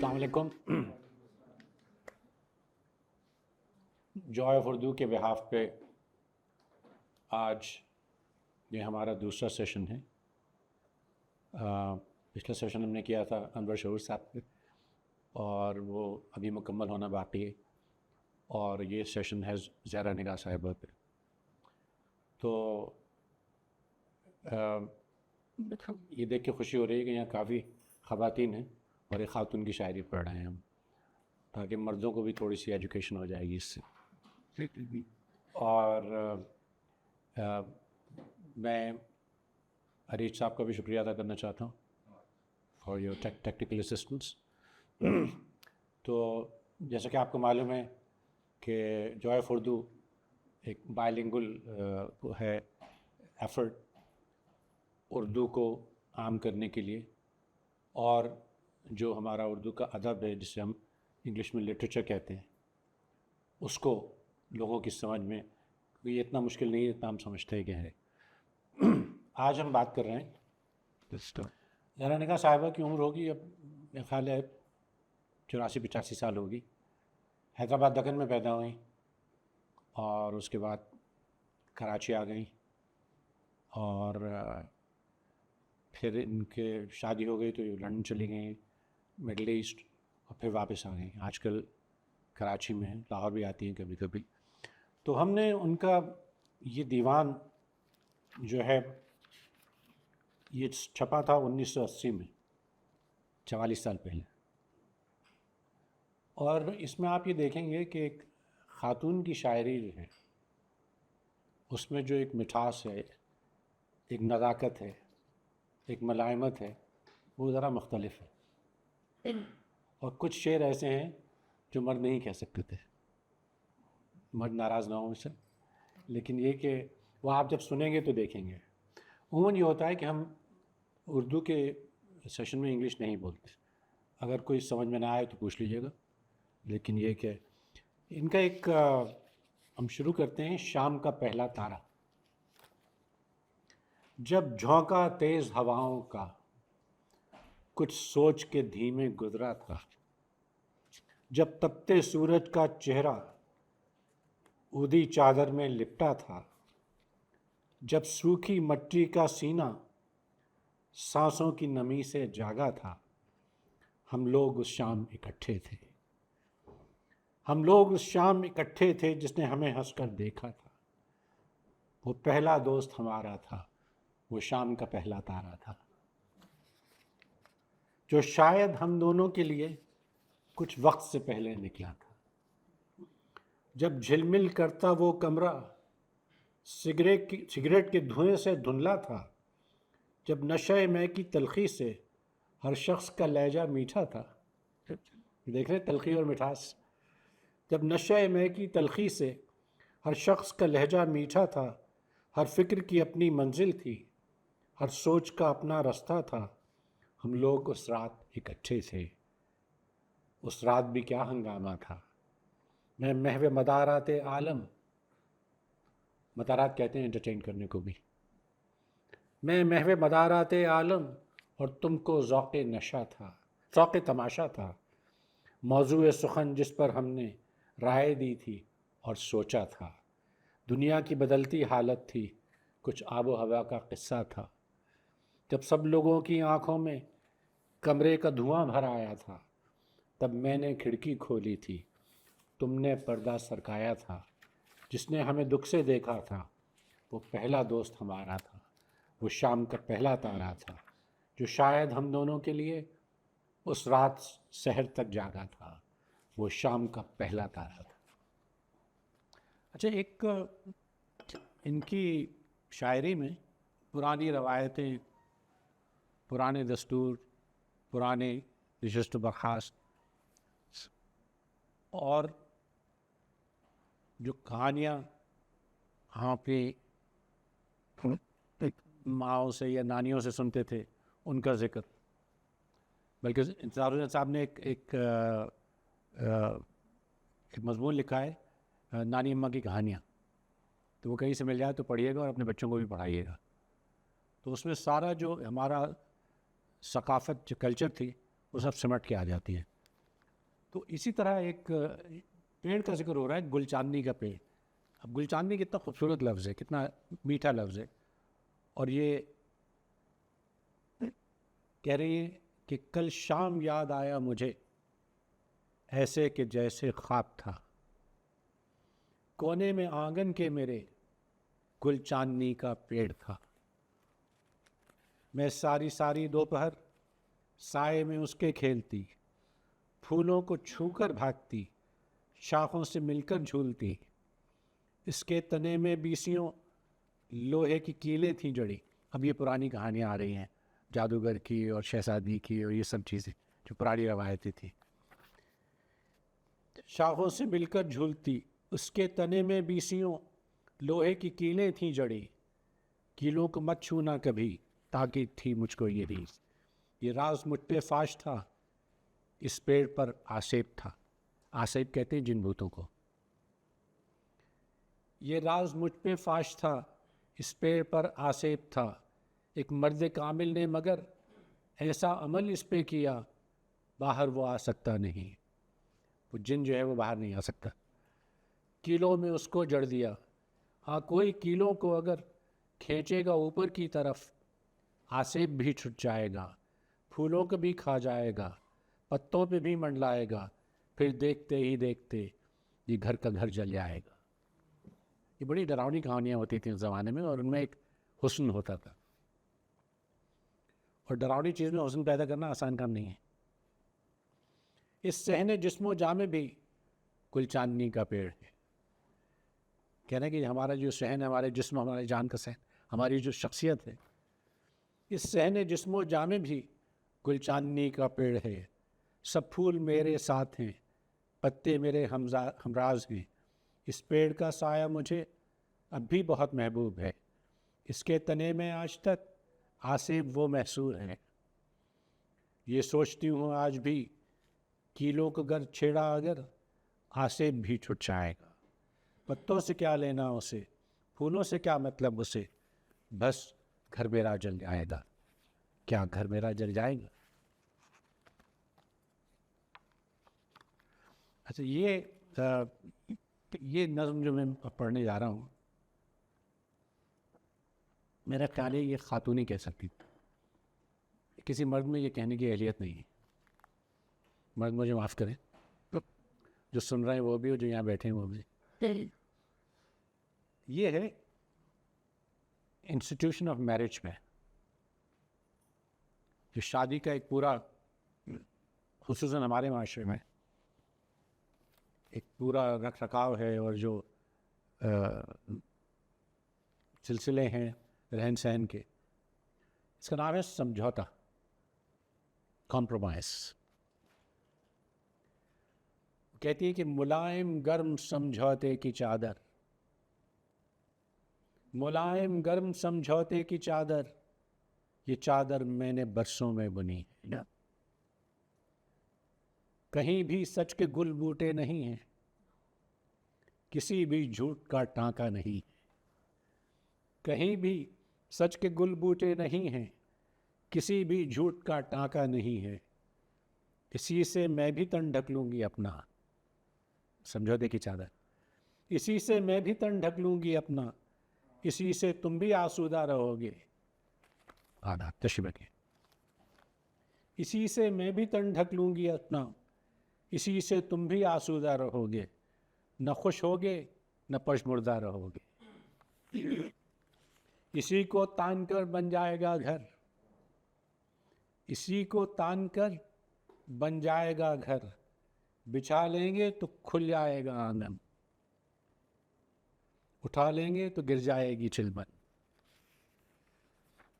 السلام علیکم. Joy of Urdu کے بہاف پہ آج یہ ہمارا دوسرا سیشن ہے. پچھلا سیشن ہم نے کیا تھا انور شعور صاحب پہ اور وہ ابھی مکمل ہونا باقی ہے، اور یہ سیشن ہے زہرا نگار صاحبہ پہ. تو یہ دیکھ کے خوشی ہو رہی ہے کہ یہاں کافی خواتین ہیں اور ایک خاتون کی شاعری پڑھ رہے ہیں ہم، تاکہ مردوں کو بھی تھوڑی سی ایجوکیشن ہو جائے گی اس سے. اور میں اریج صاحب کا بھی شکریہ ادا کرنا چاہتا ہوں فار یور ٹیکنیکل اسسٹنس. تو جیسا کہ آپ کو معلوم ہے کہ جوائے آف اردو ایک بائلنگول ہے ایفرٹ اردو کو عام کرنے کے لیے، اور جو ہمارا اردو کا ادب ہے جسے ہم انگلش میں لٹریچر کہتے ہیں اس کو لوگوں کی سمجھ میں، یہ اتنا مشکل نہیں ہے اتنا ہم سمجھتے ہیں کہ ہے. آج ہم بات کر رہے ہیں زہرا نگار صاحبہ کی عمر ہوگی اب میرا خیال ہے 84-85 سال ہوگی. حیدرآباد دکن میں پیدا ہوئیں اور اس کے بعد کراچی آ گئیں، اور پھر ان کے شادی ہو گئی تو یہ لندن چلی گئیں، مڈل ایسٹ، اور پھر واپس آ گئیں. آج کل کراچی میں ہیں، لاہور بھی آتی ہیں کبھی کبھی. تو ہم نے ان کا یہ دیوان جو ہے یہ چھپا تھا 1980 میں، 44 سال پہلے. اور اس میں آپ یہ دیکھیں گے کہ ایک خاتون کی شاعری جو ہے اس میں جو ایک مٹھاس ہے، ایک نزاکت ہے، ایک ملائمت ہے، وہ ذرا مختلف ہے. اور کچھ شعر ایسے ہیں جو مرد نہیں کہہ سکتے تھے، مرد ناراض نہ ہوں اس سے، لیکن یہ کہ وہ آپ جب سنیں گے تو دیکھیں گے. عموماً یہ ہوتا ہے کہ ہم اردو کے سیشن میں انگلش نہیں بولتے، اگر کوئی سمجھ میں نہ آئے تو پوچھ لیجیے گا. لیکن یہ کہ ان کا ایک ہم شروع کرتے ہیں. شام کا پہلا تارا. جب جھونکا تیز ہواؤں کا کچھ سوچ کے دھیمے گزرا تھا، جب تپتے سورج کا چہرہ اودی چادر میں لپٹا تھا، جب سوکھی مٹی کا سینہ سانسوں کی نمی سے جاگا تھا، ہم لوگ اس شام اکٹھے تھے. ہم لوگ اس شام اکٹھے تھے جس نے ہمیں ہنس کر دیکھا تھا. وہ پہلا دوست ہمارا تھا، وہ شام کا پہلا تارا تھا، جو شاید ہم دونوں کے لیے کچھ وقت سے پہلے نکلا تھا. جب جھلمل کرتا وہ کمرہ سگریٹ کے دھوئیں سے دھندلا تھا، جب نشہ میں کی تلخی سے ہر شخص کا لہجہ میٹھا تھا. دیکھ رہے تلخی اور مٹھاس. جب نشہ میں کی تلخی سے ہر شخص کا لہجہ میٹھا تھا، ہر فکر کی اپنی منزل تھی، ہر سوچ کا اپنا رستہ تھا، ہم لوگ اس رات اکٹھے تھے. اس رات بھی کیا ہنگامہ تھا. میں محو مدارات عالم، مدارات کہتے ہیں انٹرٹین کرنے کو بھی، میں محو مدارات عالم اور تم کو ذوق نشہ تھا، ذوق تماشا تھا. موضوع سخن جس پر ہم نے رائے دی تھی اور سوچا تھا، دنیا کی بدلتی حالت تھی، کچھ آب و ہوا کا قصہ تھا. جب سب لوگوں کی آنکھوں میں کمرے کا دھواں بھر آیا تھا، تب میں نے کھڑکی کھولی تھی، تم نے پردہ سرکایا تھا. جس نے ہمیں دکھ سے دیکھا تھا وہ پہلا دوست ہمارا تھا، وہ شام کا پہلا تارا تھا، جو شاید ہم دونوں کے لیے اس رات سحر تک جاگا تھا، وہ شام کا پہلا تارا تھا. اچھا، ایک ان کی شاعری میں پرانی روایتیں، پرانے دستور، پرانے نشست و برخاست، اور جو کہانیاں ہاں پہ ماؤں سے یا نانیوں سے سنتے تھے ان کا ذکر. بلکہ انتظار حسین صاحب نے ایک مضمون لکھا ہے نانی اماں کی کہانیاں، تو وہ کہیں سے مل جائے تو پڑھیے گا اور اپنے بچوں کو بھی پڑھائیے گا. تو اس میں سارا جو ہمارا ثقافت جو کلچر تھی وہ سب سمٹ کے آ جاتی ہے. تو اسی طرح ایک پیڑ کا ذکر ہو رہا ہے، گل چاندنی کا پیڑ. اب گل چاندنی کتنا خوبصورت لفظ ہے، کتنا میٹھا لفظ ہے. اور یہ کہہ رہی ہے کہ کل شام یاد آیا مجھے ایسے کہ جیسے خواب تھا، کونے میں آنگن کے میرے گل چاندنی کا پیڑ تھا. میں ساری ساری دوپہر سائے میں اس کے کھیلتی، پھولوں کو چھو کر بھاگتی، شاخوں سے مل کر جھولتی. اس کے تنے میں بیسیوں لوہے کی کیلیں تھیں جڑی. اب یہ پرانی کہانیاں آ رہی ہیں جادوگر کی اور شہزادی کی اور یہ سب چیزیں جو پرانی روایتیں تھیں. شاخوں سے مل کر جھولتی، اس کے تنے میں بیسیوں لوہے کی کیلیں تھیں جڑی. کیلوں کو مت چھونا کبھی، تاکید تھی مجھ کو یہ بھی. یہ راز مجھ پہ فاش تھا، اس پیڑ پر آسیب تھا. آسیب کہتے ہیں جن بھوتوں کو. یہ راز مجھ پہ فاش تھا، اس پیڑ پر آسیب تھا. ایک مرد کامل نے مگر ایسا عمل اس پہ کیا، باہر وہ آ سکتا نہیں. وہ جن جو ہے وہ باہر نہیں آ سکتا. کیلوں میں اس کو جڑ دیا. ہاں کوئی کیلوں کو اگر کھینچے گا اوپر کی طرف، آسیب بھی چھٹ جائے گا، پھولوں کو بھی کھا جائے گا، پتوں پہ بھی منڈلائے گا. پھر دیکھتے ہی دیکھتے یہ گھر کا گھر جل جائے گا. یہ بڑی ڈراؤنی کہانیاں ہوتی تھیں اس زمانے میں، اور ان میں ایک حسن ہوتا تھا. اور ڈراؤنی چیز میں حسن پیدا کرنا آسان کام نہیں ہے. اس صحن جسم و جاں میں بھی گل چاندنی کا پیڑ ہے. کہنا کہ ہمارا جو صحن ہے، ہمارے جسم، ہمارے جان کا صحن، ہماری جو شخصیت ہے، اس صحن جسم و جاں میں بھی گل چاندنی کا پیڑ ہے. سب پھول میرے ساتھ ہیں، پتے میرے ہمراز ہیں. اس پیڑ کا سایہ مجھے اب بھی بہت محبوب ہے. اس کے تنے میں آج تک آسیب وہ محصور ہیں. یہ سوچتی ہوں آج بھی، کیلوں کو گر چھیڑا اگر، آسیب بھی چھٹ جائے گا. پتوں سے کیا لینا اسے، پھولوں سے کیا مطلب اسے، بس گھر میرا جل جائے گا. کیا گھر میرا جل جائے گا؟ اچھا، یہ نظم جو میں پڑھنے جا رہا ہوں، میرا خیال ہے یہ خاتون ہی کہہ سکتی. کسی مرد میں یہ کہنے کی اہلیت نہیں ہے. مرد مجھے معاف کریں، جو سن رہے ہیں وہ بھی اور جو یہاں بیٹھے ہیں وہ بھی. یہ ہے انسٹیٹیوشن آف میرج میں جو شادی کا ایک پورا، خصوصاً ہمارے معاشرے میں ایک پورا رکھ رکھاؤ ہے، اور جو سلسلے ہیں رہن سہن کے، اس کا نام ہے سمجھوتا، کمپرومائز. کہتی ہے کہ ملائم گرم سمجھوتے کی چادر، ملائم گرم سمجھوتے کی چادر، یہ چادر میں نے برسوں میں بنی ہے. کہیں بھی سچ کے گل بوٹے نہیں ہیں، کسی بھی جھوٹ کا ٹانکا نہیں. کہیں بھی سچ کے گل بوٹے نہیں ہیں، کسی بھی جھوٹ کا ٹانکا نہیں ہے. اسی سے میں بھی تن ڈھک لوں گی اپنا، سمجھوتے کی چادر. اسی سے میں بھی تن ڈھک لوں گی اپنا، اسی سے تم بھی آسودہ رہو گے. آداب تشریف کے. اسی سے میں بھی تن ڈھک لوں گی اپنا، اسی سے تم بھی آسودہ رہو گے. نہ خوش ہوگے نہ پشمردہ رہو گے. اسی کو تان کر بن جائے گا گھر، اسی کو تان کر بن جائے گا گھر. بچھا لیں گے تو کھل جائے گا آنگن، اٹھا لیں گے تو گر جائے گی چلبن.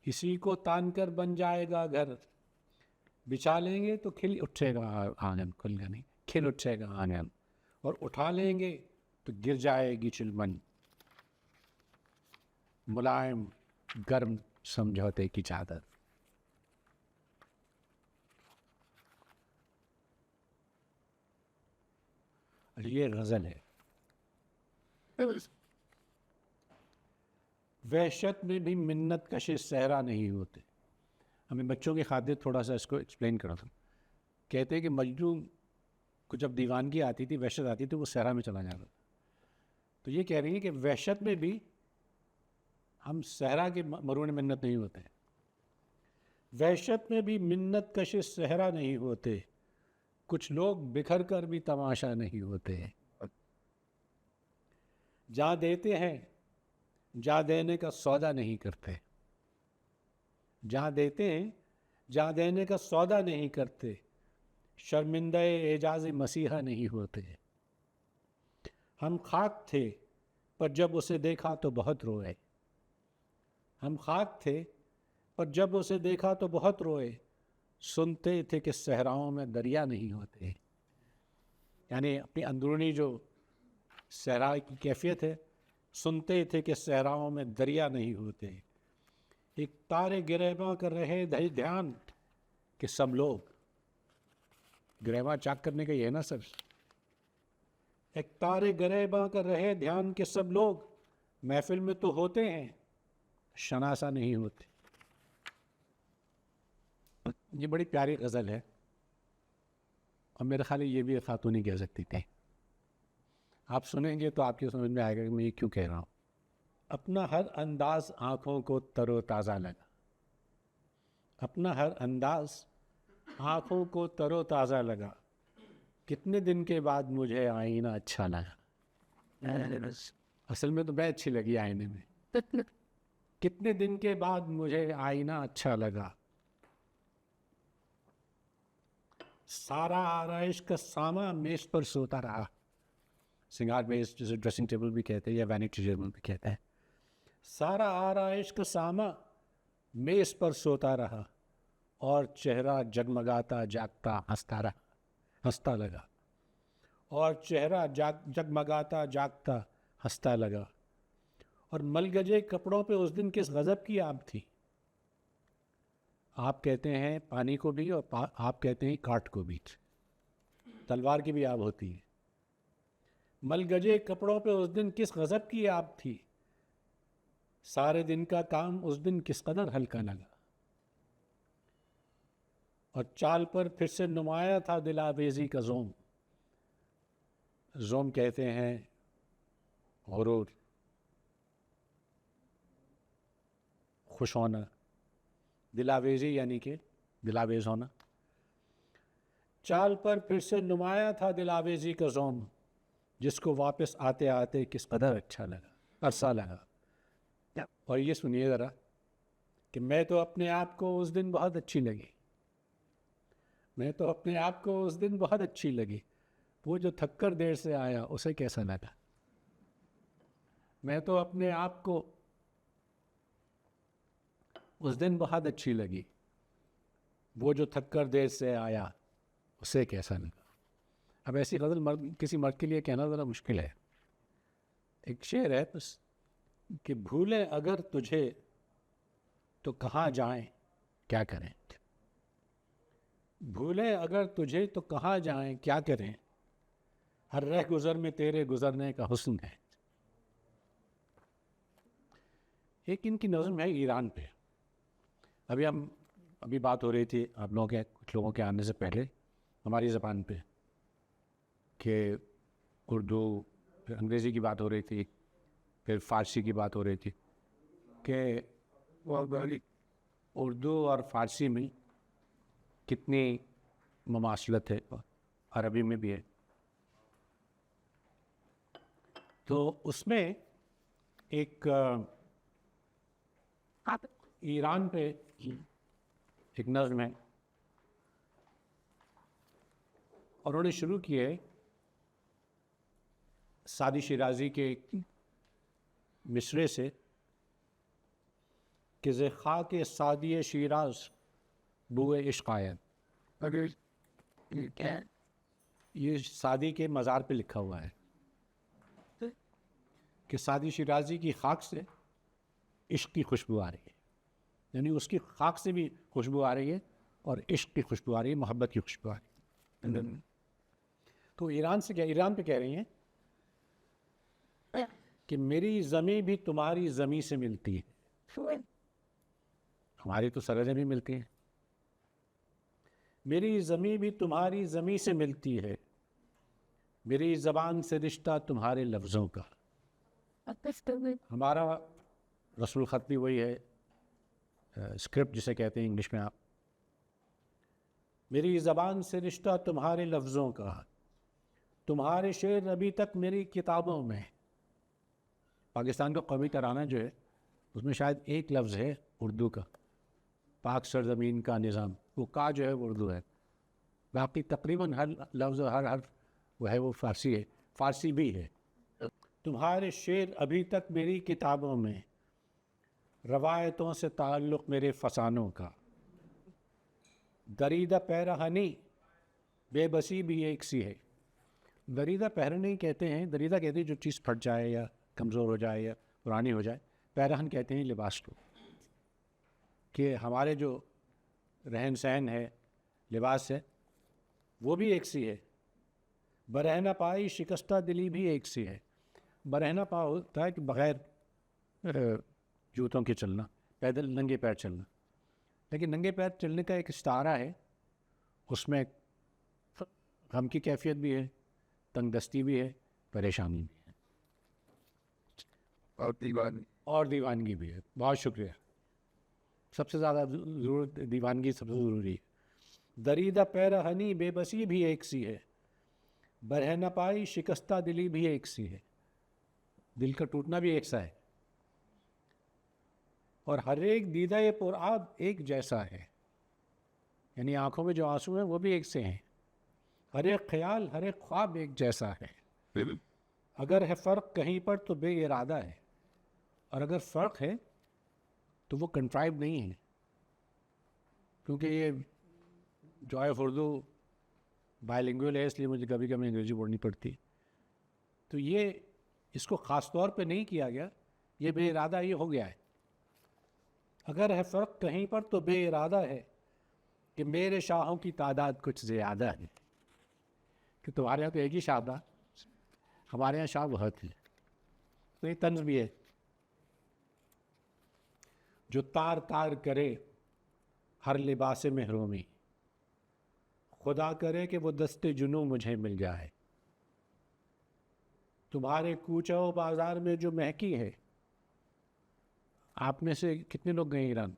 اسی کو تان کر بن جائے گا گھر، بچھا لیں گے تو کھل اٹھے گا آنگن، کھل گا نہیں، کھل اٹھے گا آنگن. اور اٹھا لیں گے تو گر جائے گی چلبن. ملائم گرم سمجھوتے کی چادر. یہ غزل ہے. وحشت میں بھی منت کش صحرا نہیں ہوتے. ہمیں بچوں کی خاطر تھوڑا سا اس کو ایکسپلین کرا تھا. کہتے ہیں کہ مجنوں کو جب دیوانگی آتی تھی، وحشت آتی تھی، وہ صحرا میں چلا جاتا تھا. تو یہ کہہ رہی ہیں کہ وحشت میں بھی ہم صحرا کے مرون منت نہیں ہوتے ہیں. وحشت میں بھی منت کش صحرا نہیں ہوتے، کچھ لوگ بکھر کر بھی تماشا نہیں ہوتے. جہاں دیتے ہیں جہاں دینے کا سودا نہیں کرتے. جہاں دیتے ہیں جہاں دینے کا سودا نہیں کرتے، شرمندہ اعجاز مسیحا نہیں ہوتے. ہم خاک تھے پر جب اسے دیکھا تو بہت روئے. ہم خاک تھے پر جب اسے دیکھا تو بہت روئے. سنتے تھے کہ صحراؤں میں دریا نہیں ہوتے. یعنی اپنی اندرونی جو صحرا کی کیفیت ہے، سنتے تھے کہ صحراؤں میں دریا نہیں ہوتے. ایک تارے گریباں کر رہے دھیان کہ سب لوگ، گریباں چاک کرنے کا یہ ہے نا سر. ایک تارے گریباں کر رہے دھیان کہ سب لوگ محفل میں تو ہوتے ہیں، شناسا نہیں ہوتے. یہ بڑی پیاری غزل ہے، اور میرے خیال یہ بھی خاتون ہی کہہ سکتی تھی. آپ سنیں گے تو آپ کی سمجھ میں آئے گا کہ میں یہ کیوں کہہ رہا ہوں. اپنا ہر انداز آنکھوں کو تر و تازہ لگا. اپنا ہر انداز آنکھوں کو تر و تازہ لگا. کتنے دن کے بعد مجھے آئینہ اچھا لگا. اصل میں تو میں اچھی لگی آئینے میں. کتنے دن کے بعد مجھے آئینہ اچھا لگا. سارا آرائش کا ساما میز پر سوتا رہا. سنگار میز جسے ڈریسنگ ٹیبل بھی کہتے ہیں یا وینٹی ٹیبل بھی کہتے ہیں. سارا آرائش کا ساما میز پر سوتا رہا، اور چہرہ جگمگاتا جاگتا ہنستا لگا. اور چہرہ جگمگاتا جاگتا ہنستا لگا. اور ملگجے کپڑوں پہ اس دن کس غضب کی آب تھی. آپ کہتے ہیں پانی کو بھی، اور آپ کہتے ہیں کاٹ کو بھی. تلوار کی بھی آب ہوتی ہے. ملگجے کپڑوں پہ اس دن کس غضب کی آب تھی. سارے دن کا کام اس دن کس قدر ہلکا لگا. اور چال پر پھر سے نمایاں تھا دل آویزی کا زوم. زوم کہتے ہیں غرور، خوش ہونا. دل آویزی یعنی کہ دل آویز ہونا. چال پر پھر سے نمایاں تھا دل آویزی کا زوم، جس کو واپس آتے آتے کس قدر اچھا لگا، عرصہ لگا. اور یہ سنیے ذرا کہ میں تو اپنے آپ کو اس دن بہت اچھی لگی. میں تو اپنے آپ کو اس دن بہت اچھی لگی. وہ جو تھک کر دیر سے آیا اسے کیسا لگا. میں تو اپنے آپ کو اس دن بہت اچھی لگی. وہ جو تھک کر دیر سے آیا اسے کیسا لگا. اب ایسی غزل کسی مرد کے لیے کہنا ذرا مشکل ہے. ایک شعر ہے بس کہ بھولیں اگر تجھے تو کہاں جائیں کیا کریں. بھولیں اگر تجھے تو کہاں جائیں کیا کریں. ہر رہ گزر میں تیرے گزرنے کا حسن ہے. ایک ان کی نظم ہے ایران پہ. ابھی بات ہو رہی تھی آپ لوگوں کے کچھ لوگوں کے آنے سے پہلے ہماری زبان پہ کہ اردو، پھر انگریزی کی بات ہو رہی تھی، پھر فارسی کی بات ہو رہی تھی کہ اردو اور فارسی میں کتنی مماثلت ہے، عربی میں بھی ہے. تو اس میں ایک ایران پہ ایک نظم ہے، اور انہوں نے شروع کیے سعدی شیرازی کے ایک مصرے سے کہ ز خاک سعدی شیراز بوئے عشق آید. یہ سعدی کے مزار پہ لکھا ہوا ہے کہ سعدی شیرازی کی خاک سے عشق کی خوشبو آ رہی ہے. یعنی اس کی خاک سے بھی خوشبو آ رہی ہے اور عشق کی خوشبو آ رہی ہے، محبت کی خوشبو آ رہی ہے. تو ایران پہ کہہ رہی ہیں کہ میری زمیں بھی تمہاری زمیں سے ملتی ہے. ہماری تو سرحدیں بھی ملتی ہیں. میری زمیں بھی تمہاری زمیں سے ملتی ہے، میری زبان سے رشتہ تمہارے لفظوں کا. ہمارا رسول خط بھی وہی ہے، اسکرپٹ جسے کہتے ہیں انگلش میں آپ. میری زبان سے رشتہ تمہارے لفظوں کا، تمہارے شعر ابھی تک میری کتابوں میں. پاکستان کا قومی ترانہ جو ہے اس میں شاید ایک لفظ ہے اردو کا، پاک سرزمین کا نظام، وہ کا جو ہے وہ اردو ہے. باقی تقریباً ہر لفظ ہر حرف وہ ہے وہ فارسی ہے، فارسی بھی ہے. تمہارے شعر ابھی تک میری کتابوں میں، روایتوں سے تعلق میرے فسانوں کا. دریدہ پیرہنی بے بسی بھی ایک سی ہے. دریدہ پیرہنی کہتے ہیں، دریدہ کہتے ہیں جو چیز پھٹ جائے یا کمزور ہو جائے یا پرانی ہو جائے. پیرہن کہتے ہیں لباس کو، کہ ہمارے جو رہن سہن ہے، لباس ہے، وہ بھی ایک سی ہے. برہنہ پائی شکستہ دلی بھی ایک سی ہے. برہنہ پا ہوتا ہے کہ بغیر جوتوں کے چلنا، پیدل ننگے پیر چلنا. لیکن ننگے پیر چلنے کا ایک استعارہ ہے، اس میں غم کی کیفیت بھی ہے، تنگ دستی بھی ہے، پریشانی بھی ہے، اور دیوانگی بھی ہے. بہت شکریہ. سب سے زیادہ ضرورت دیوانگی سب سے ضروری ہے. دریدہ پیرہنی بے بسی بھی ایک سی ہے، برہنہ پائی شکستہ دلی بھی ایک سی ہے. دل کا ٹوٹنا بھی ایک سا ہے، اور ہر ایک دیدہ پرآب ایک جیسا ہے. یعنی آنکھوں میں جو آنسو ہیں وہ بھی ایک سے ہیں. ہر ایک خیال، ہر ایک خواب ایک جیسا ہے. اگر ہے فرق کہیں پر تو بے ارادہ ہے، اور اگر فرق ہے تو وہ کنٹرائیو نہیں ہے. کیونکہ یہ joy of Urdu by lingual ہے، اس لیے مجھے کبھی کبھی انگریزی بولنی پڑتی. تو یہ اس کو خاص طور پہ نہیں کیا گیا، یہ بے ارادہ یہ ہو گیا ہے. اگر ہے فرق کہیں پر تو بے ارادہ ہے، کہ میرے شاہوں کی تعداد کچھ زیادہ ہے. کہ تمہارے یہاں تو ایک ہی شاہ تھا، ہمارے یہاں شاہ بہت ہیں. تو یہ طنز بھی ہے. جو تار تار کرے ہر لباس محرومی، خدا کرے کہ وہ دست جنوں مجھے مل جائے. تمہارے کوچہ و بازار میں جو مہکی ہے. آپ میں سے کتنے لوگ گئے ایران؟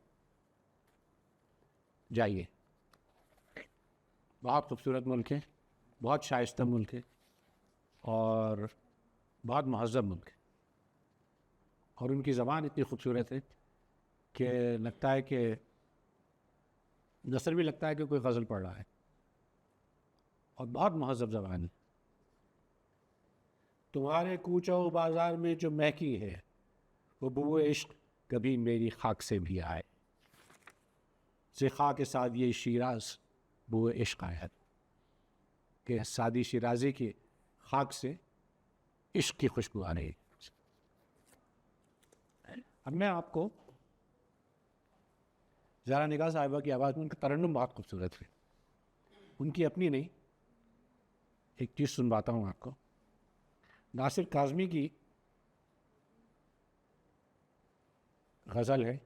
جائیے. بہت خوبصورت ملک ہے، بہت شائستہ ملک ہے، اور بہت مہذب ملک ہے. اور ان کی زبان اتنی خوبصورت ہے کہ لگتا ہے کہ نثر بھی لگتا ہے کہ کوئی غزل پڑھ رہا ہے. اور بہت مہذب زبان ہے. تمہارے کوچہ و بازار میں جو مہکی ہے، وہ بو عشق کبھی میری خاک سے بھی آئے. سے خاک کے ساتھ یہ شیراز بو عشق آیا، کہ سادی شیرازی کی خاک سے عشق کی خوشبو آ رہی ہے. اب میں آپ کو زہرا نگاہ صاحبہ کی آواز میں ان کا ترنم بہت خوبصورت ہے. ان کی اپنی نہیں، ایک چیز سنواتا ہوں آپ کو. ناصر کاظمی کی غزل ہے،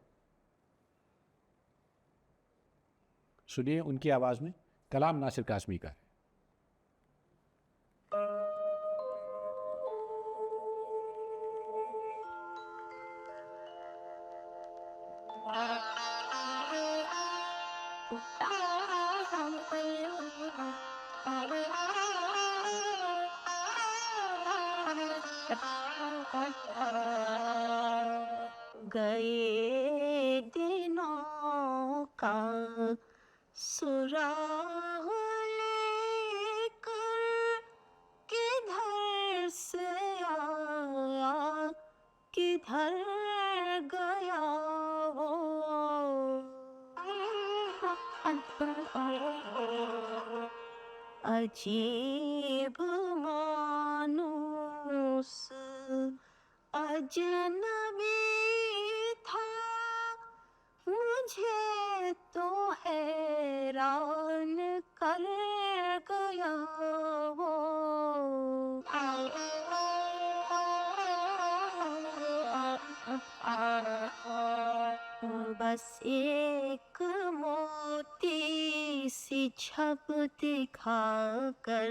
سنیے ان کی آواز میں. کلام ناصر کاظمی کا ہے. گئے دنوں کا سراغ لے کر کدھر سے آیا کدھر گیا وہ. عجیب مانوس اجنبی تھا، مجھے تو حیران کر گیا وہ. بس ایک موتی سی چھپ دکھا کر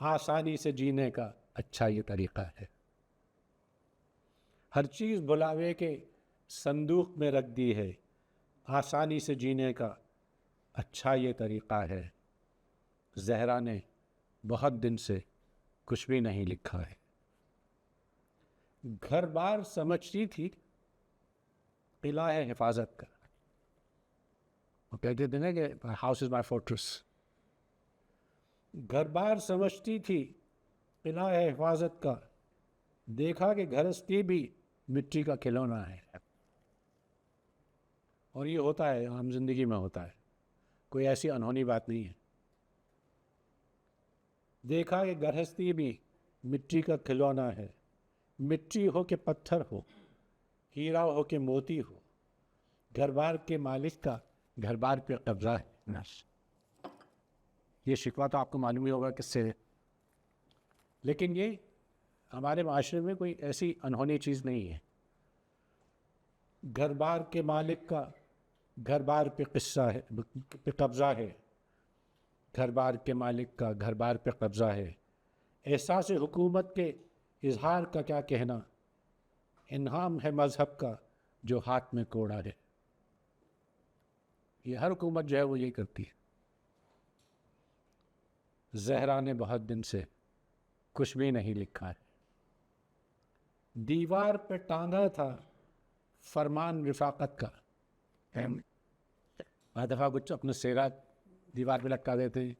آسانی سے جینے کا اچھا یہ طریقہ ہے. ہر چیز بلاوے کے صندوق میں رکھ دی ہے، آسانی سے جینے کا اچھا یہ طریقہ ہے. زہرا نے بہت دن سے کچھ بھی نہیں لکھا ہے. گھر بار سمجھتی تھی قلعہ ہے حفاظت کا. وہ کہتے تھے نا کہ ہاؤس از مائی فورٹریس. گھر بار سمجھتی تھی قلعہ ہے حفاظت کا، دیکھا کہ گھرستی بھی مٹی کا کھلونا ہے. اور یہ ہوتا ہے، عام زندگی میں ہوتا ہے، کوئی ایسی انہونی بات نہیں ہے. دیکھا کہ گھرستی بھی مٹی کا کھلونا ہے، مٹی ہو کہ پتھر ہو، ہیرا ہو کہ موتی ہو، گھر بار کے مالک کا گھر بار پہ قبضہ ہے. یہ شکوہ تو آپ کو معلوم ہی ہوگا کس سے ہے، لیکن یہ ہمارے معاشرے میں کوئی ایسی انہونی چیز نہیں ہے. گھر بار کے مالک کا گھر بار پہ قصہ ہے، پہ قبضہ ہے. گھر بار کے مالک کا گھر بار پہ قبضہ ہے. احساس حکومت کے اظہار کا کیا کہنا، انعام ہے مذہب کا جو ہاتھ میں کوڑا ہے. یہ ہر حکومت جو ہے وہ یہی کرتی ہے. زہرا نے بہت دن سے کچھ بھی نہیں لکھا ہے. دیوار پہ ٹانگا تھا فرمان رفاقت کا. بعض دفعہ کچھ اپنے سیرا دیوار پہ لٹکا دیتے ہیں.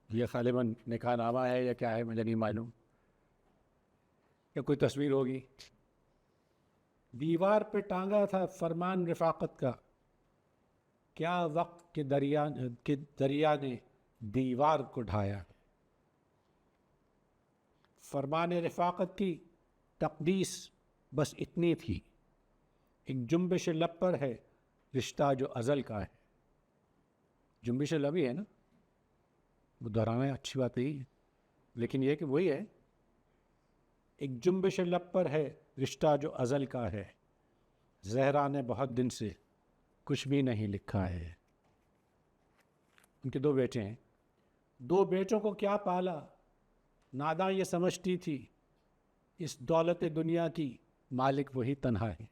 یہ غالباً نکاح نامہ ہے یا کیا ہے مجھے نہیں معلوم، یا کوئی تصویر ہوگی. دیوار پہ ٹانگا تھا فرمان رفاقت کا، کیا وقت کے دریا نے دیوار کو ڈھایا. فرمان رفاقت کی تقدیس بس اتنی تھی، ایک جنبش لب پر ہے رشتہ جو ازل کا ہے. جنبش لب ہی ہے نا، وہ دہرانا اچھی بات نہیں ہے، لیکن یہ کہ وہی ہے. ایک جنبش لب پر ہے رشتہ جو ازل کا ہے. زہرا نے بہت دن سے کچھ بھی نہیں لکھا ہے. ان کے 2 بیٹے ہیں. 2 بیٹوں کو کیا پالا، ناداں یہ سمجھتی تھی اس دولت دنیا کی مالک وہی تنہا ہے.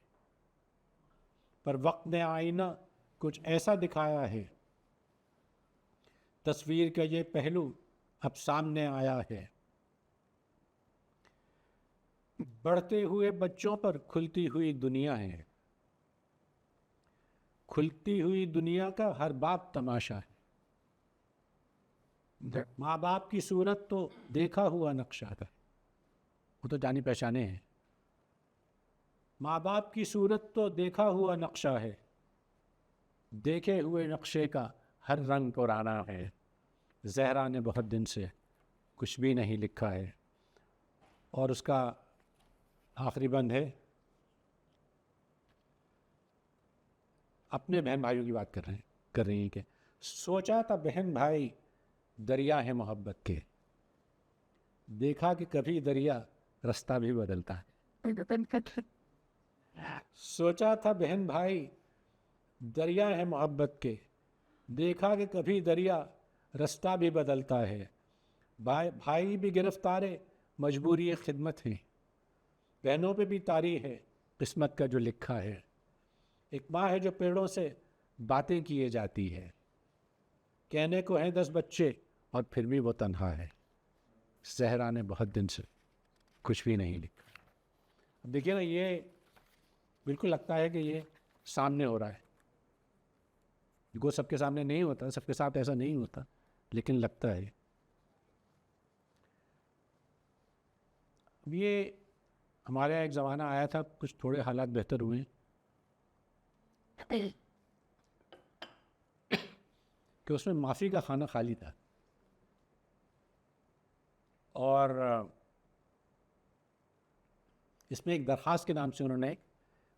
پر وقت نے آئینہ کچھ ایسا دکھایا ہے، تصویر کا یہ پہلو اب سامنے آیا ہے. بڑھتے ہوئے بچوں پر کھلتی ہوئی دنیا ہے. کھلتی ہوئی دنیا کا ہر باب تماشا ہے. ماں باپ کی صورت تو دیکھا ہوا نقشہ ہے، وہ تو جانی پہچانے ہیں. ماں باپ کی صورت تو دیکھا ہوا نقشہ ہے، دیکھے ہوئے نقشے کا ہر رنگ پرانا ہے. زہرا نے بہت دن سے کچھ بھی نہیں لکھا ہے. اور اس کا آخری بند ہے، اپنے بہن بھائیوں کی بات کر رہی ہیں کہ سوچا تھا بہن بھائی دریا ہے محبت کے، دیکھا کہ کبھی دریا رستہ بھی بدلتا ہے. سوچا تھا بہن بھائی دریا ہے محبت کے، دیکھا کہ کبھی دریا رستہ بھی بدلتا ہے. بھائی بھی گرفتار مجبوری خدمت ہیں، بہنوں پہ بھی طاری ہے قسمت کا جو لکھا ہے. ایک ماں ہے جو پیڑوں سے باتیں کیے جاتی ہے، کہنے کو ہیں 10 بچے اور پھر بھی وہ تنہا ہے. زہرا نے بہت دن سے کچھ بھی نہیں لکھا. اب دیکھیے نا، یہ بالکل لگتا ہے کہ یہ سامنے ہو رہا ہے. وہ سب کے سامنے نہیں ہوتا، سب کے ساتھ ایسا نہیں ہوتا، لیکن لگتا ہے. اب یہ ہمارے یہاں ایک زمانہ آیا تھا، کچھ تھوڑے حالات بہتر ہوئے کہ اس میں معافی کا خانہ خالی تھا، اور اس میں ایک درخواست کے نام سے انہوں نے ایک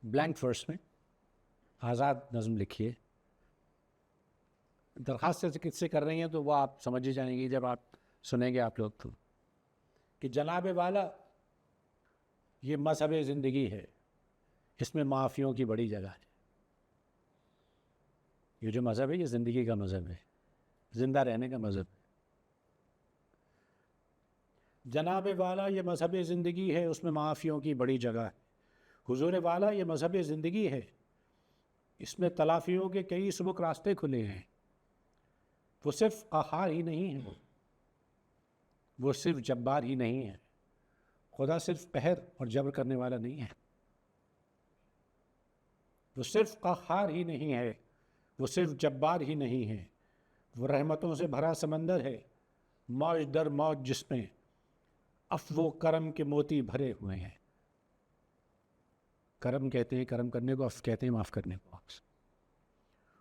بلینک ورس میں آزاد نظم لکھی ہے. درخواست سے کس سے کر رہی ہیں تو وہ آپ سمجھ ہی جائیں گے جب آپ سنیں گے آپ لوگ تو، کہ جناب والا یہ مذہب زندگی ہے، اس میں معافیوں کی بڑی جگہ ہے. یہ جو مذہب ہے یہ زندگی کا مذہب ہے، زندہ رہنے کا مذہب ہے. جناب والا یہ مذہب زندگی ہے، اس میں معافیوں کی بڑی جگہ ہے۔ حضور والا یہ مذہب زندگی ہے، اس میں تلافیوں کے کئی سبک راستے کھلے ہیں۔ وہ صرف قہار ہی نہیں ہے، وہ صرف جبار ہی نہیں ہے، خدا صرف قہر اور جبر کرنے والا نہیں ہے۔ وہ صرف قہار ہی نہیں ہے، وہ صرف جبار ہی نہیں ہے، وہ رحمتوں سے بھرا سمندر ہے، موج در موج جس میں عفو و کرم کے موتی بھرے ہوئے ہیں۔ کرم کہتے ہیں کرم کرنے کو، عفو کہتے ہیں معاف کرنے کو۔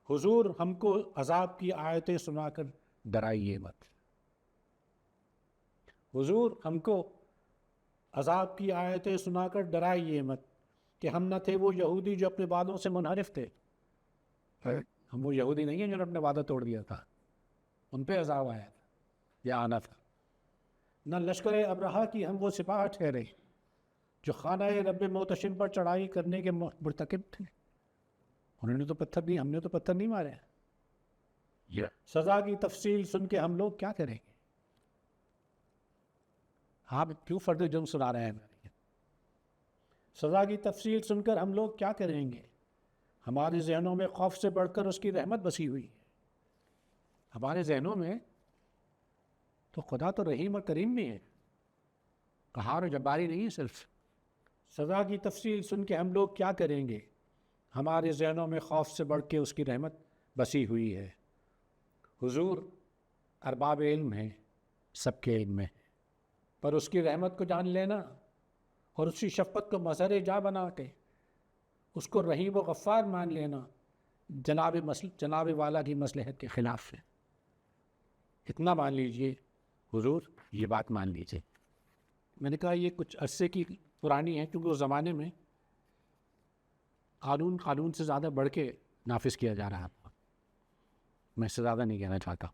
حضور ہم کو عذاب کی آیتیں سنا کر ڈرائیے مت۔ حضور ہم کو عذاب کی آیتیں سنا کر ڈرائیے مت، کہ ہم نہ تھے وہ یہودی جو اپنے وعدوں سے منحرف تھے۔ ہم وہ یہودی نہیں ہیں جنہوں نے اپنے وعدہ توڑ دیا تھا، ان پہ عذاب آیا تھا یا آنا تھا۔ نہ لشکر ابرہا کی ہم وہ سپاہ ٹھہرے جو خانہ رب محتشم پر چڑھائی کرنے کے مرتکب تھے۔ انہوں نے تو پتھر نہیں، ہم نے تو پتھر نہیں مارے۔ سزا کی تفصیل سن کے ہم لوگ کیا کریں گے؟ آپ کیوں فرد جرم سنا رہے ہیں؟ سزا کی تفصیل سن کر ہم لوگ کیا کریں گے؟ ہمارے ذہنوں میں خوف سے بڑھ کر اس کی رحمت بسی ہوئی ہے۔ ہمارے ذہنوں میں تو خدا تو رحیم اور کریم بھی ہے، قہار و جباری نہیں ہے صرف۔ سزا کی تفصیل سن کے ہم لوگ کیا کریں گے؟ ہمارے ذہنوں میں خوف سے بڑھ کے اس کی رحمت بسی ہوئی ہے۔ حضور ارباب علم ہیں، سب کے علم میں، پر اس کی رحمت کو جان لینا اور اس کی شفقت کو مظہر جا بنا کے اس کو رحیم و غفار مان لینا جناب والا کی مصلحت کے خلاف ہے۔ اتنا مان لیجئے حضور، یہ بات مان لیجئے۔ میں نے کہا یہ کچھ عرصے کی پرانی ہے، کیونکہ اس زمانے میں قانون سے زیادہ بڑھ کے نافذ کیا جا رہا تھا۔ میں اس سے زیادہ نہیں کہنا چاہتا۔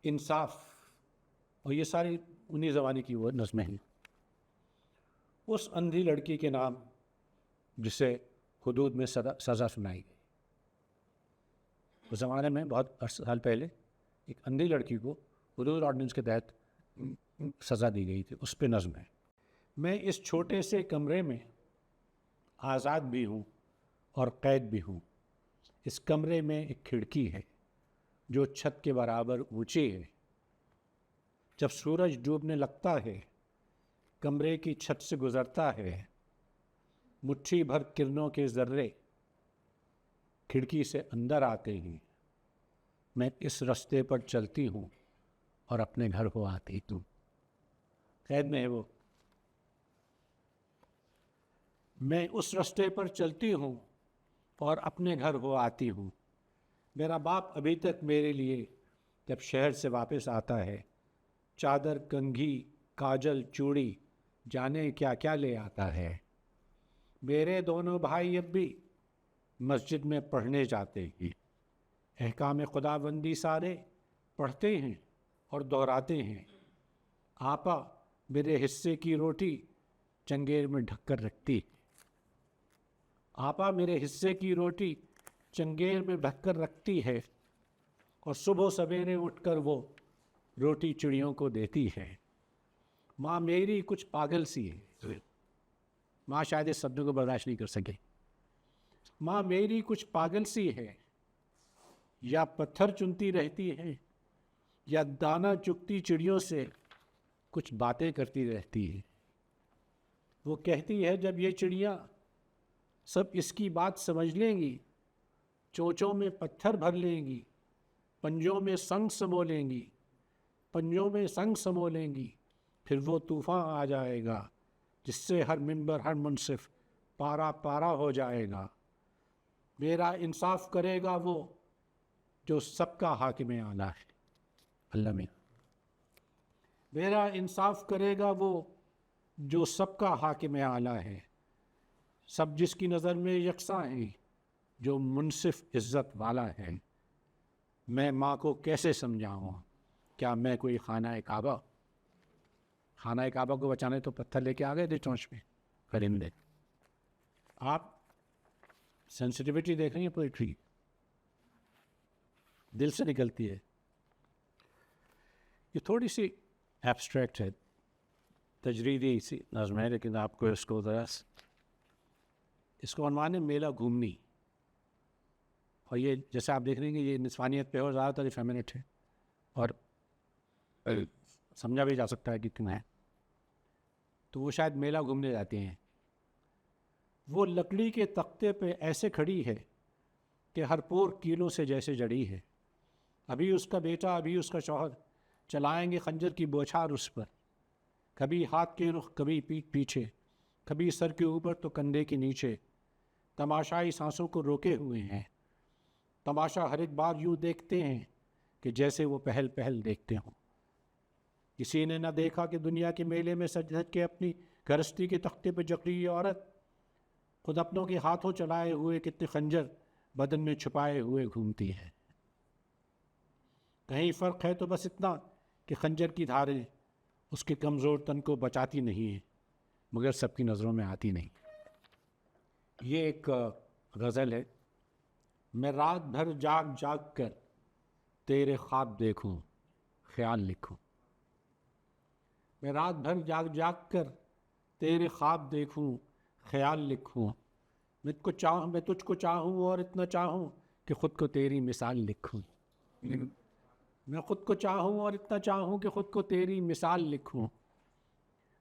انصاف، اور یہ ساری انہی زمانے کی وہ نظمیں ہیں۔ اس اندھی لڑکی کے نام جسے حدود میں سزا سنائی گئی، اس زمانے میں بہت سال پہلے ایک اندھی لڑکی کو حدود آرڈیننس کے تحت سزا دی گئی تھی، اس پہ نظم ہے۔ میں اس چھوٹے سے کمرے میں آزاد بھی ہوں اور قید بھی ہوں۔ اس کمرے میں ایک کھڑکی ہے جو چھت کے برابر اونچی ہے۔ جب سورج ڈوبنے لگتا ہے، کمرے کی چھت سے گزرتا ہے، مٹھی بھر کرنوں کے ذرے کھڑکی سے اندر آتے ہیں۔ میں اس رستے پر چلتی ہوں اور اپنے گھر ہو آتی ہوں۔ قید میں ہے وہ۔ میں اس رستے پر چلتی ہوں اور اپنے گھر ہو آتی ہوں۔ میرا باپ ابھی تک میرے لیے جب شہر سے واپس آتا ہے، چادر، کنگھی، کاجل، چوڑی، جانے کیا کیا لے آتا ہے۔ میرے دونوں بھائی اب بھی مسجد میں پڑھنے جاتے ہیں، احکام خداوندی سارے پڑھتے ہیں اور دہراتے ہیں۔ آپا میرے حصے کی روٹی چنگیر میں ڈھک کر رکھتی ہے۔ آپا میرے حصے کی روٹی چنگیر میں ڈھک کر رکھتی ہے، اور صبح سویرے اٹھ کر وہ روٹی چڑیوں کو دیتی ہے۔ ماں میری کچھ پاگل سی ہے، ماں شاید اس صدمے کو برداشت نہیں کر سکے۔ ماں میری کچھ پاگل سی ہے، یا پتھر چنتی رہتی ہے یا دانہ چگتی چڑیوں سے کچھ باتیں کرتی رہتی ہے۔ وہ کہتی ہے جب یہ چڑیاں سب اس کی بات سمجھ لیں گی، چونچوں میں پتھر بھر لیں گی، پنجوں میں سنگ سمو لیں گی، پنجوں میں سنگ سمو لیں گی، پھر وہ طوفان آ جائے گا جس سے ہر منبر، ہر منصف پارا پارا ہو جائے گا۔ میرا انصاف کرے گا وہ جو سب کا حاکم اعلیٰ ہے۔ اللہ میں میرا انصاف کرے گا وہ جو سب کا حاکم اعلیٰ ہے، سب جس کی نظر میں یکساں ہیں، جو منصف عزت والا ہے۔ میں ماں کو کیسے سمجھاؤں؟ کیا میں کوئی خانہ کعبہ کو بچانے تو پتھر لے کے آ گئے تھے چونچ میں پرندے؟ آپ سینسٹیوٹی دیکھ رہی ہیں، پوئٹری دل سے نکلتی ہے۔ یہ تھوڑی سی ایبسٹریکٹ ہے، تجریدی سی نظم ہے، لیکن آپ کو اس کو ذرا اس کو عنوان ہے میلہ گھومنی. اور یہ جیسے آپ دیکھ رہے ہیں کہ یہ نسوانیت پہ اور زیادہ تر فیمنٹ ہے اور سمجھا بھی جا سکتا ہے کہ کیوں ہے. تو وہ شاید میلہ گھومنے جاتے ہیں. وہ لکڑی کے تختے پہ ایسے کھڑی ہے کہ ہر پور کیلوں سے جیسے جڑی ہے. ابھی اس کا بیٹا ابھی اس کا شوہر چلائیں گے خنجر کی بوچھار اس پر. کبھی ہاتھ کے رخ کبھی پیٹھ پیچھے، کبھی سر کے اوپر تو کندھے کے نیچے. تماشائی سانسوں کو روکے ہوئے ہیں. تماشا ہر ایک بار یوں دیکھتے ہیں کہ جیسے وہ پہل پہل دیکھتے ہوں. کسی نے نہ دیکھا کہ دنیا کے میلے میں سج دھج کے اپنی گرستی کے تختے پہ جکڑی یہ عورت خود اپنوں کے ہاتھوں چلائے ہوئے کتنے خنجر بدن میں چھپائے ہوئے گھومتی ہے. کہیں فرق ہے تو بس اتنا کہ خنجر کی دھاریں اس کے کمزور تن کو بچاتی نہیں ہیں، مگر سب کی نظروں میں آتی نہیں. یہ ایک غزل ہے. میں رات بھر جاگ جاگ کر تیرے خواب دیکھوں خیال لکھوں. میں رات بھر جاگ جاگ کر تیرے خواب دیکھوں خیال لکھوں. میں تجھ کو چاہوں اور اتنا چاہوں کہ خود کو تیری مثال لکھوں. میں خود کو چاہوں اور اتنا چاہوں کہ خود کو تیری مثال لکھوں.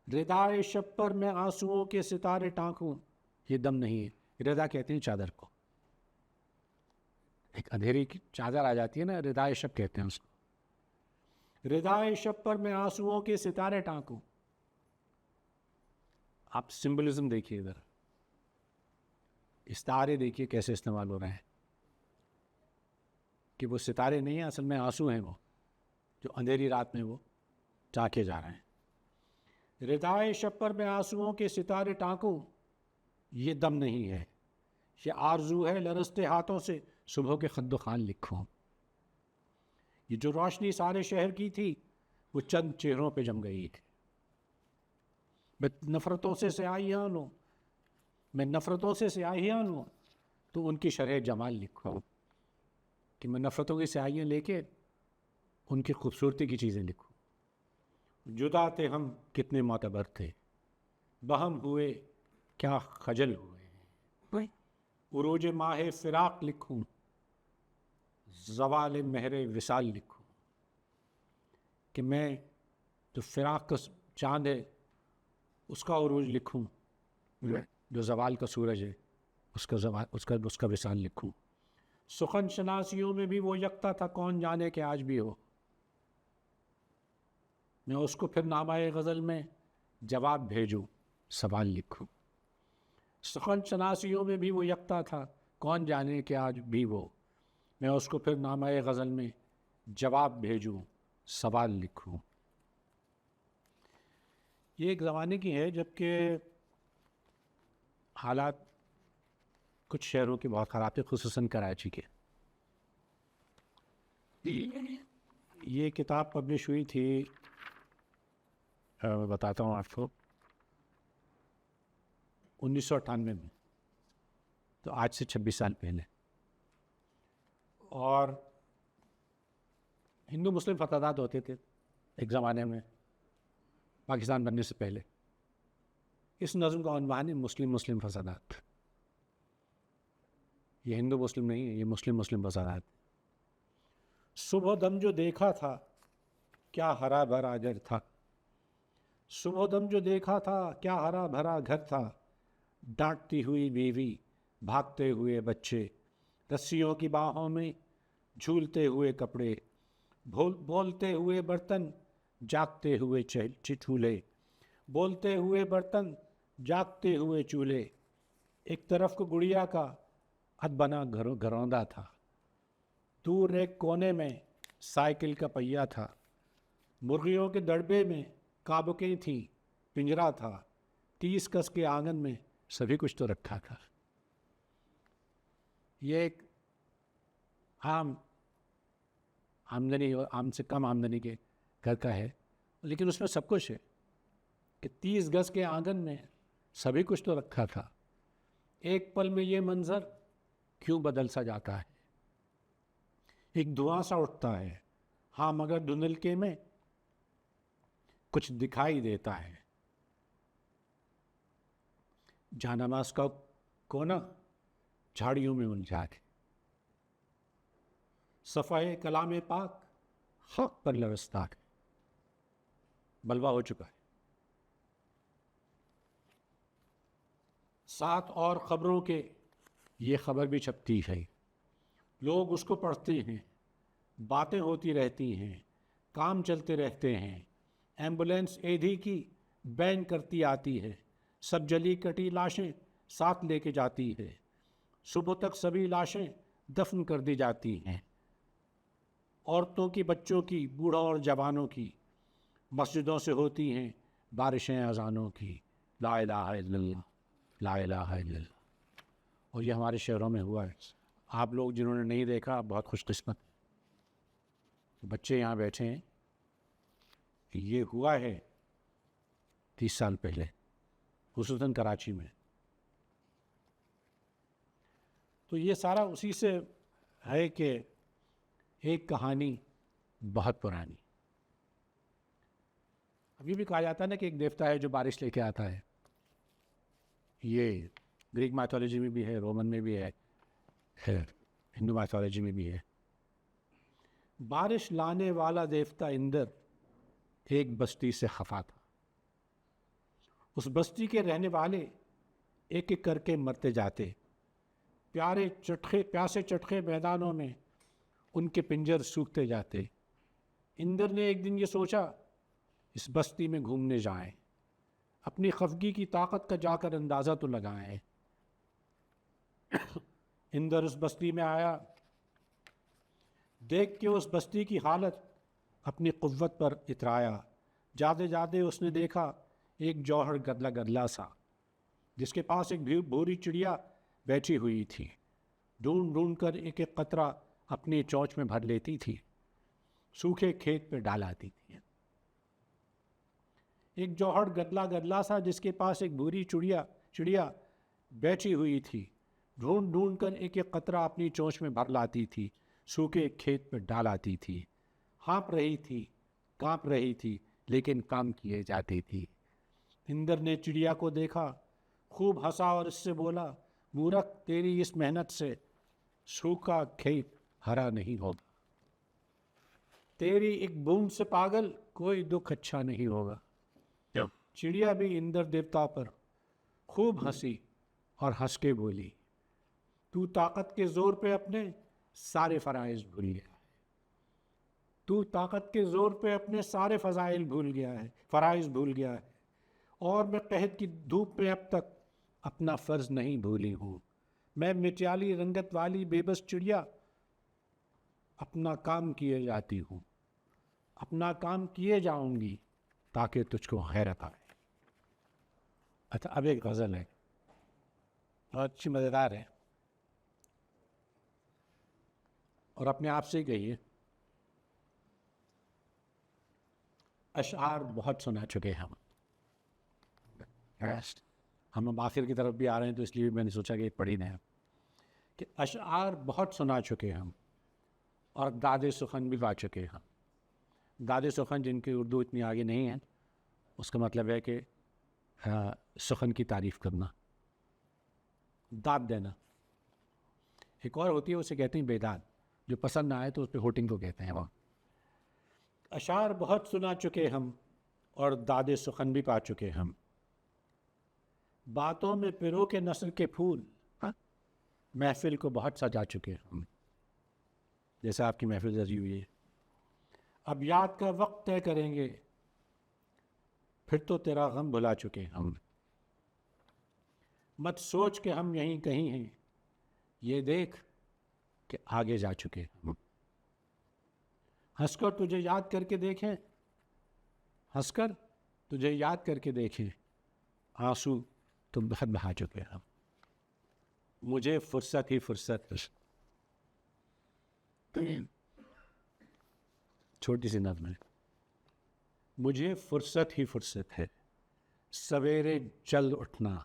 ردائے شب پر میں آنسوؤں کے ستارے ٹانکوں. یہ دم نہیں ہے، ردا کہتے ہیں چادر کو. ایک اندھیری کی چادر آ جاتی ہے نا، ردائے شب کہتے ہیں اس کو. ردائے شب پر میں آنسوؤں کے ستارے ٹانکوں. آپ سمبلزم دیکھیے ادھر، ستارے دیکھیے کیسے استعمال ہو رہے ہیں کہ وہ ستارے نہیں ہیں، اصل میں آنسو ہیں وہ جو اندھیری رات میں وہ ٹانکے جا رہے ہیں. ردائے شب پر میں آنسوؤں کے ستارے ٹانکوں. یہ دم نہیں ہے، یہ آرزو ہے لرزتے ہاتھوں سے صبح کے خد و خال لکھوں. یہ جو روشنی سارے شہر کی تھی وہ چند چہروں پہ جم گئی تھی. میں نفرتوں سے سیاہیاں لوں، میں نفرتوں سے سیاہیاں لوں تو ان کی شرح جمال لکھوں. کہ میں نفرتوں کی سیاہیاں لے کے ان کی خوبصورتی کی چیزیں لکھوں. جدا تھے ہم کتنے معتبر تھے، بہم ہوئے کیا خجل ہوئے. عروج ماہ فراق لکھوں، زوال مہر وصال لکھوں. کہ میں جو فراق کا چاند ہے اس کا عروج لکھوں، جو زوال کا سورج ہے اس کا وصال لکھوں. سخن شناسیوں میں بھی وہ یکتا تھا کون جانے کہ آج بھی ہو. میں اس کو پھر نامہ غزل میں جواب بھیجوں سوال لکھوں. سخن شناسیوں میں بھی وہ یکتا تھا کون جانے کہ آج بھی وہ. میں اس کو پھر نامہ غزل میں جواب بھیجوں سوال لکھوں. یہ ایک زمانے کی ہے جب کہ حالات کچھ شہروں کے بہت خراب تھے، خصوصاً کراچی کے. یہ کتاب پبلش ہوئی تھی، بتاتا ہوں آپ کو، 1998 میں، تو آج سے 26 سال پہلے. اور ہندو مسلم فسادات ہوتے تھے ایک زمانے میں پاکستان بننے سے پہلے. اس نظم کا عنوان ہے مسلم فسادات. یہ ہندو مسلم نہیں ہے، یہ مسلم فسادات. صبح دم جو دیکھا تھا کیا ہرا بھرا گھر تھا. صبح دم جو دیکھا تھا کیا ہرا بھرا گھر تھا. ڈانٹتی ہوئی بیوی، بھاگتے ہوئے بچے، رسیوں کی باہوں میں جھولتے ہوئے کپڑے، بولتے ہوئے برتن، جاگتے ہوئے چولہے، بولتے ہوئے برتن، جاگتے ہوئے چولہے. ایک طرف کو گڑیا کا اد بنا گھروندا تھا. دور ایک کونے میں سائیکل کا پہیا تھا. مرغیوں کے دڑبے میں کابکیں تھیں، پنجرا تھا. 30 گز کے آنگن میں سبھی کچھ تو رکھا تھا. یہ ایک عام آمدنی اور عام سے کم آمدنی کے گھر کا ہے، لیکن اس میں سب کچھ ہے کہ 30 گز کے آنگن میں سبھی کچھ تو رکھا تھا. ایک پل میں یہ منظر کیوں بدل سا جاتا ہے. ایک دھواں سا اٹھتا ہے، ہاں مگر دھندلکے میں کچھ دکھائی دیتا ہے. جہاں نماز کا کونا جھاڑیوں میں الجھا ہے. صفحہ کلام پاک حق پر لوستہ ہے. بلوا ہو چکا ہے. 7 اور خبروں کے یہ خبر بھی چھپتی ہے. لوگ اس کو پڑھتے ہیں. باتیں ہوتی رہتی ہیں. کام چلتے رہتے ہیں. ایمبولینس ایدھی کی بین کرتی آتی ہے. سب جلی کٹی لاشیں ساتھ لے کے جاتی ہے. صبح تک سبھی لاشیں دفن کر دی جاتی ہیں. عورتوں کی, بچوں کی, بوڑھوں اور جوانوں کی. مسجدوں سے ہوتی ہیں بارشیں اذانوں کی. لا الہ الا اللہ, لا الہ الا اللہ. اور یہ ہمارے شہروں میں ہوا ہے. آپ لوگ جنہوں نے نہیں دیکھا بہت خوش قسمت. بچے یہاں بیٹھے ہیں. یہ ہوا ہے 30 سال پہلے, خصوصاً کراچی میں. تو یہ سارا اسی سے ہے کہ ایک کہانی بہت پرانی. ابھی بھی کہا جاتا ہے نا کہ ایک دیوتا ہے جو بارش لے کے آتا ہے. یہ گریک مائتھولوجی میں بھی ہے, رومن میں بھی ہے, ہندو مائتھولوجی میں بھی ہے. بارش لانے والا دیوتا اندر ایک بستی سے خفا تھا. اس بستی کے رہنے والے ایک ایک کر کے مرتے جاتے. پیاسے چٹخے میدانوں میں ان کے پنجر سوکھتے جاتے. اندر نے ایک دن یہ سوچا اس بستی میں گھومنے جائیں, اپنی خفگی کی طاقت کا جا کر اندازہ تو لگائیں. اندر اس بستی میں آیا. دیکھ کے اس بستی کی حالت اپنی قوت پر اترایا. جاتے جاتے اس نے دیکھا ایک جوہر گدلا گدلا سا, جس کے پاس ایک بھوری چڑیا بیٹھی ہوئی تھی. ڈھونڈ ڈھونڈ کر ایک ایک قطرہ اپنی چونچ میں بھر لیتی تھی, سوکھے کھیت پہ ڈالاتی تھی. ایک جوہر گدلا گدلا سا جس کے پاس ایک بھوری چڑیا بیٹھی ہوئی تھی, ڈھونڈ ڈھونڈ کر ایک ایک قطرہ اپنی چونچ میں بھر لاتی تھی, سوکھے کھیت پہ ڈالاتی تھی. ہانپ رہی تھی, کانپ رہی تھی, لیکن کام کیے جاتی تھی. اندر نے چڑیا کو دیکھا, خوب ہنسا اور اس سے بولا, مورخ, تیری اس محنت سے سوکھا کھیت ہرا نہیں ہوگا. تیری ایک بوند سے پاگل کوئی دکھ اچھا نہیں ہوگا. چڑیا بھی اندر دیوتا پر خوب ہنسی اور ہنس کے بولی, تو طاقت کے زور پہ اپنے سارے فرائض بھول گیا ہے. تو طاقت کے زور پہ اپنے سارے فضائل بھول گیا ہے, فرائض بھول گیا ہے. اور میں قحط کی دھوپ میں اب تک اپنا فرض نہیں بھولی ہوں. میں مٹیالی رنگت والی بے بس چڑیا اپنا کام کیے جاتی ہوں. اپنا کام کیے جاؤں گی تاکہ تجھ کو غیرت آئے. اچھا, اب ایک غزل ہے, بہت اچھی مزیدار ہے, اور اپنے آپ سے ہی کہیے. اشعار بہت سنا چکے ہم. ہم آخر کی طرف بھی آ رہے ہیں تو اس لیے میں نے سوچا کہ پڑھی نہیں, کہ اشعار بہت سنا چکے ہم اور داد سخن بھی پا چکے ہم. داد سخن جن کی اردو اتنی آگے نہیں ہے, اس کا مطلب ہے کہ سخن کی تعریف کرنا, داد دینا. ایک اور ہوتی ہے, اسے کہتے ہیں بیداد, جو پسند نہ آئے تو اس پہ ہوٹنگ کو کہتے ہیں. اشعار بہت سنا چکے ہم اور داد سخن بھی پا چکے ہم. باتوں میں پیرو کے نثر کے پھول محفل کو بہت سجا چکے ہم, جیسے آپ کی محفل سجی ہوئی ہے. اب یاد کا وقت طے کریں گے, پھر تو تیرا غم بھلا چکے ہم. مت سوچ کہ ہم یہیں کہیں ہیں, یہ دیکھ کہ آگے جا چکے ہم. ہنس کر تجھے یاد کر کے دیکھیں, ہنس کر تجھے یاد کر کے دیکھیں, آنسو تم بہت بہا چکے ہم. مجھے فرصت ہی فرصت. چھوٹی سی نظم ہے. مجھے فرصت ہی فرصت ہے, سویرے جلد اٹھنا,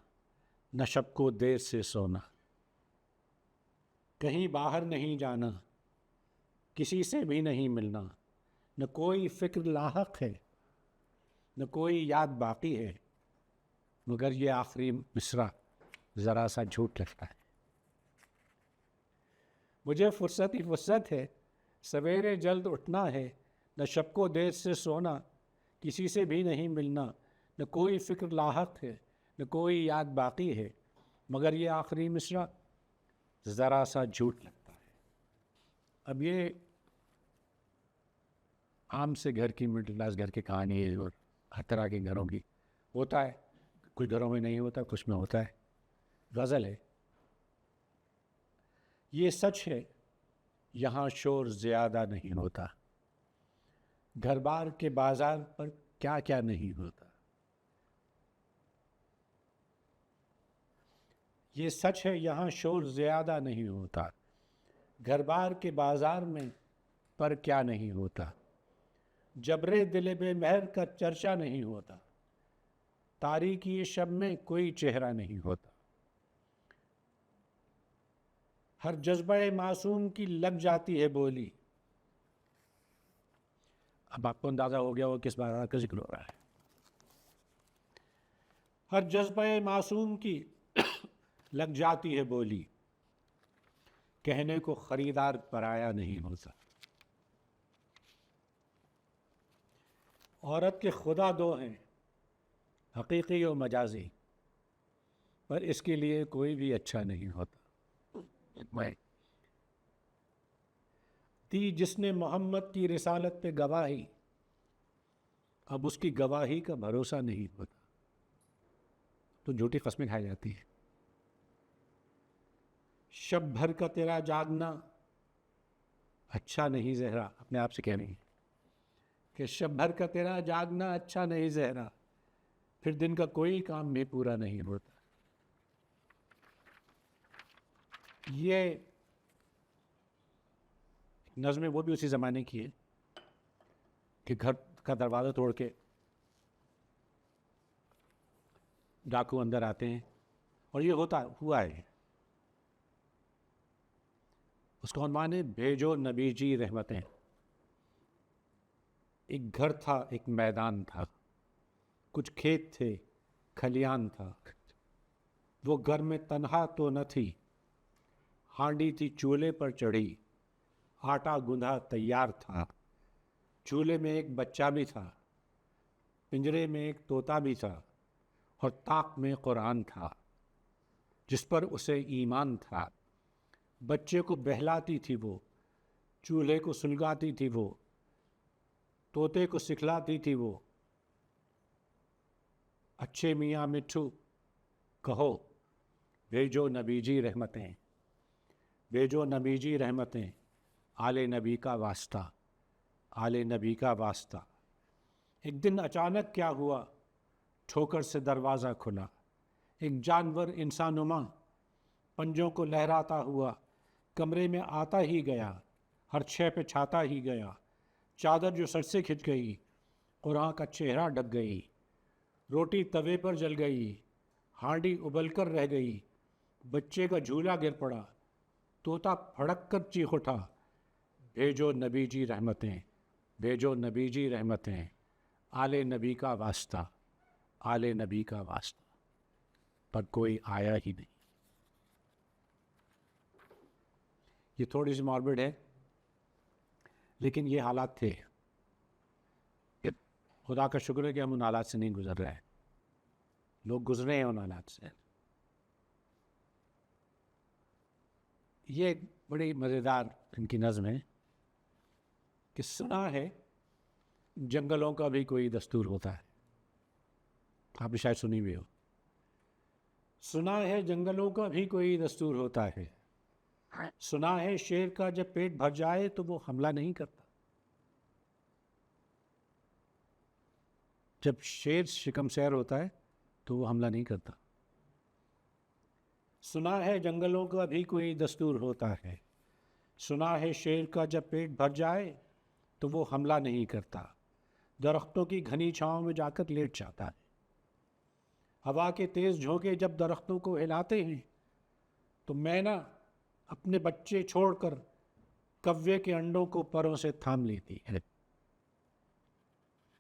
نہ شب کو دیر سے سونا. کہیں باہر نہیں جانا, کسی سے بھی نہیں ملنا, نہ کوئی فکر لاحق ہے, نہ کوئی یاد باقی ہے، مگر یہ آخری مصرع ذرا سا جھوٹ لگتا ہے۔ مجھے فرصت ہی فرصت ہے، سویرے جلد اٹھنا ہے، نہ شب کو دیر سے سونا، کسی سے بھی نہیں ملنا، نہ کوئی فکر لاحق ہے، نہ کوئی یاد باقی ہے، مگر یہ آخری مصرع ذرا سا جھوٹ لگتا ہے۔ اب یہ عام سے گھر کی، مڈل کلاس گھر کی کہانی ہے، اور ہر طرح کے گھروں کی ہوتا ہے، کچھ گھروں میں نہیں ہوتا، کچھ میں ہوتا ہے۔ غزل ہے، یہ سچ ہے یہاں شور زیادہ نہیں ہوتا، گھر بار کے بازار پر کیا کیا نہیں ہوتا۔ یہ سچ ہے یہاں شور زیادہ نہیں ہوتا، گھر بار کے بازار میں پر کیا نہیں ہوتا، جبرے دل بے مہر کا چرچا نہیں ہوتا، تاریکی شب میں کوئی چہرہ نہیں ہوتا، ہر جذبہ معصوم کی لگ جاتی ہے بولی۔ اب آپ کو اندازہ ہو گیا وہ کس بات کا ذکر ہو رہا ہے۔ ہر جذبہ معصوم کی لگ جاتی ہے بولی، کہنے کو خریدار پرایا نہیں ہوتا۔ عورت کے خدا دو ہیں، حقیقی و مجازی، پر اس کے لیے کوئی بھی اچھا نہیں ہوتا۔ دی جس نے محمد کی رسالت پہ گواہی، اب اس کی گواہی کا بھروسہ نہیں ہوتا، تو جھوٹی قسمیں کھائی جاتی ہیں۔ شب بھر کا تیرا جاگنا اچھا نہیں زہرا، اپنے آپ سے کہہ رہی ہے کہ شب بھر کا تیرا جاگنا اچھا نہیں زہرا، پھر دن کا کوئی کام بھی پورا نہیں ہوتا۔ یہ نظمیں وہ بھی اسی زمانے کی ہے کہ گھر کا دروازہ توڑ کے ڈاکو اندر آتے ہیں، اور یہ ہوا ہے۔ اس کا عنوان ہے بھیجو نبی جی رحمتیں۔ ایک گھر تھا، ایک میدان تھا، کچھ کھیت تھے، کھلیان تھا، وہ گھر میں تنہا تو نہ تھی، ہانڈی تھی چولہے پر چڑھی، آٹا گندھا تیار تھا، چولہے میں ایک بچہ بھی تھا، پنجرے میں ایک طوطا بھی تھا، اور طاق میں قرآن تھا جس پر اسے ایمان تھا۔ بچے کو بہلاتی تھی وہ، چولہے کو سلگاتی تھی وہ، طوطے کو سکھلاتی تھی وہ، اچھے میاں مٹھو کہو بھیجو نبی جی رحمتیں، بھیجو نبی جی رحمتیں، آل نبی کا واسطہ، آل نبی کا واسطہ۔ ایک دن اچانک کیا ہوا، ٹھوکر سے دروازہ کھلا، ایک جانور انسانما پنجوں کو لہراتا ہوا کمرے میں آتا ہی گیا، ہر شے پہ چھاتا ہی گیا، چادر جو سر سے کھنچ گئی، قرآن کا چہرہ ڈھک گئی، روٹی توے پر جل گئی، ہانڈی ابل کر رہ گئی، بچے کا جھولا گر پڑا، طوطا پھڑک کر چیخ اٹھا، بھیجو نبی جی رحمتیں، بھیجو نبی جی رحمتیں، آل نبی کا واسطہ، آل نبی کا واسطہ، پر کوئی آیا ہی نہیں۔ یہ تھوڑی سی ماربڈ ہے، لیکن یہ حالات تھے۔ خدا کا شکر ہے کہ ہم ان حالات سے نہیں گزر رہے ہیں، لوگ گزرے ہیں ان حالات سے۔ یہ ایک بڑی مزیدار ان کی نظم ہے کہ سنا ہے جنگلوں کا بھی کوئی دستور ہوتا ہے، آپ نے شاید سنی بھی ہو۔ سنا ہے جنگلوں کا بھی کوئی دستور ہوتا ہے، سنا ہے شیر کا جب پیٹ بھر جائے تو وہ حملہ نہیں کرتا۔ جب شیر شکم سیر ہوتا ہے تو وہ حملہ نہیں کرتا۔ سنا ہے جنگلوں کا بھی کوئی دستور ہوتا ہے، سنا ہے شیر کا جب پیٹ بھر جائے تو وہ حملہ نہیں کرتا، درختوں کی گھنی چھاؤں میں جا کر لیٹ جاتا ہے۔ ہوا کے تیز جھونکے جب درختوں کو ہلاتے ہیں تو مینا اپنے بچے چھوڑ کر کوے کے انڈوں کو پروں سے تھام لیتی ہے۔